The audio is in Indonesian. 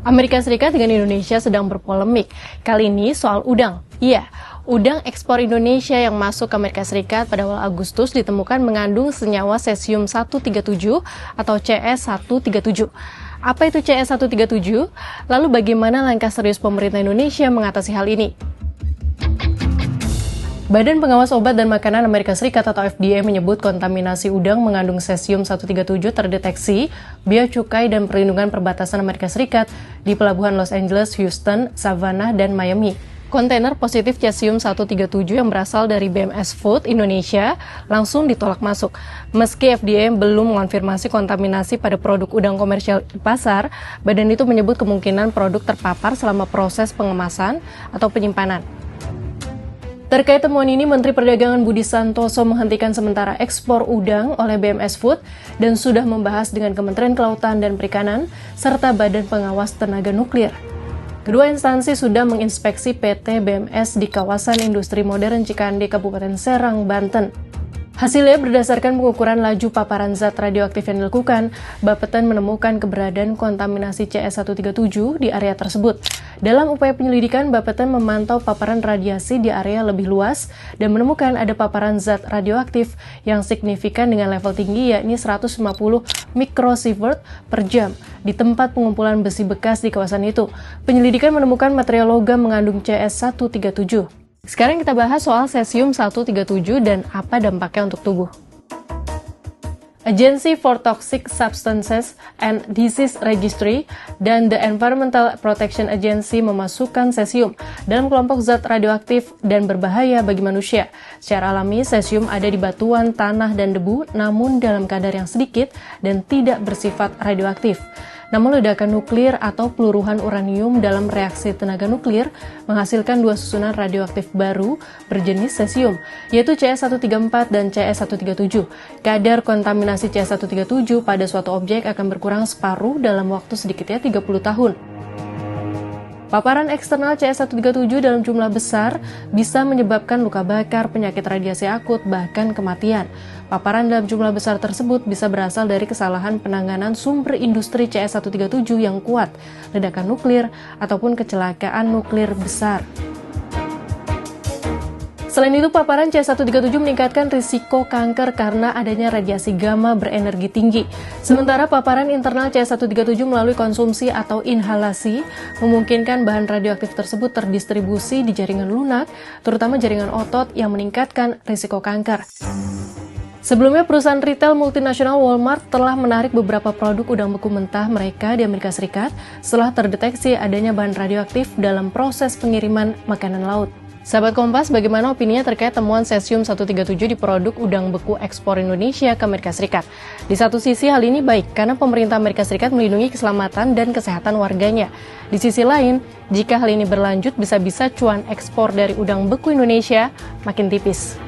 Amerika Serikat dengan Indonesia sedang berpolemik. Kali ini soal udang. Iya, udang ekspor Indonesia yang masuk ke Amerika Serikat pada awal Agustus ditemukan mengandung senyawa cesium-137 atau CS137. Apa itu CS137? Lalu bagaimana langkah serius pemerintah Indonesia mengatasi hal ini? Badan Pengawas Obat dan Makanan Amerika Serikat atau FDA menyebut kontaminasi udang mengandung cesium-137 terdeteksi Bea Cukai dan Perlindungan Perbatasan Amerika Serikat di pelabuhan Los Angeles, Houston, Savannah, dan Miami. Kontainer positif cesium-137 yang berasal dari BMS Food Indonesia langsung ditolak masuk. Meski FDA belum mengonfirmasi kontaminasi pada produk udang komersial di pasar, badan itu menyebut kemungkinan produk terpapar selama proses pengemasan atau penyimpanan. Terkait temuan ini, Menteri Perdagangan Budi Santoso menghentikan sementara ekspor udang oleh BMS Food dan sudah membahas dengan Kementerian Kelautan dan Perikanan serta Badan Pengawas Tenaga Nuklir. Kedua instansi sudah menginspeksi PT BMS di kawasan industri modern Cikande, Kabupaten Serang, Banten. Hasilnya berdasarkan pengukuran laju paparan zat radioaktif yang dilakukan, Bapeten menemukan keberadaan kontaminasi CS137 di area tersebut. Dalam upaya penyelidikan, Bapeten memantau paparan radiasi di area lebih luas dan menemukan ada paparan zat radioaktif yang signifikan dengan level tinggi yakni 150 mikrosievert per jam di tempat pengumpulan besi bekas di kawasan itu. Penyelidikan menemukan material logam mengandung CS137. Sekarang kita bahas soal cesium-137 dan apa dampaknya untuk tubuh. Agency for Toxic Substances and Disease Registry dan The Environmental Protection Agency memasukkan cesium dalam kelompok zat radioaktif dan berbahaya bagi manusia. Secara alami, cesium ada di batuan, tanah, dan debu, namun dalam kadar yang sedikit dan tidak bersifat radioaktif. Namun ledakan nuklir atau peluruhan uranium dalam reaksi tenaga nuklir menghasilkan dua susunan radioaktif baru berjenis cesium, yaitu CS134 dan CS137. Kadar kontaminasi CS137 pada suatu objek akan berkurang separuh dalam waktu sedikitnya 30 tahun. Paparan eksternal CS137 dalam jumlah besar bisa menyebabkan luka bakar, penyakit radiasi akut, bahkan kematian. Paparan dalam jumlah besar tersebut bisa berasal dari kesalahan penanganan sumber industri CS137 yang kuat, ledakan nuklir, ataupun kecelakaan nuklir besar. Selain itu, paparan CS137 meningkatkan risiko kanker karena adanya radiasi gamma berenergi tinggi. Sementara paparan internal CS137 melalui konsumsi atau inhalasi memungkinkan bahan radioaktif tersebut terdistribusi di jaringan lunak, terutama jaringan otot yang meningkatkan risiko kanker. Sebelumnya, perusahaan retail multinasional Walmart telah menarik beberapa produk udang beku mentah mereka di Amerika Serikat setelah terdeteksi adanya bahan radioaktif dalam proses pengiriman makanan laut. Sahabat Kompas, bagaimana opininya terkait temuan cesium-137 di produk udang beku ekspor Indonesia ke Amerika Serikat? Di satu sisi hal ini baik karena pemerintah Amerika Serikat melindungi keselamatan dan kesehatan warganya. Di sisi lain, jika hal ini berlanjut bisa-bisa cuan ekspor dari udang beku Indonesia makin tipis.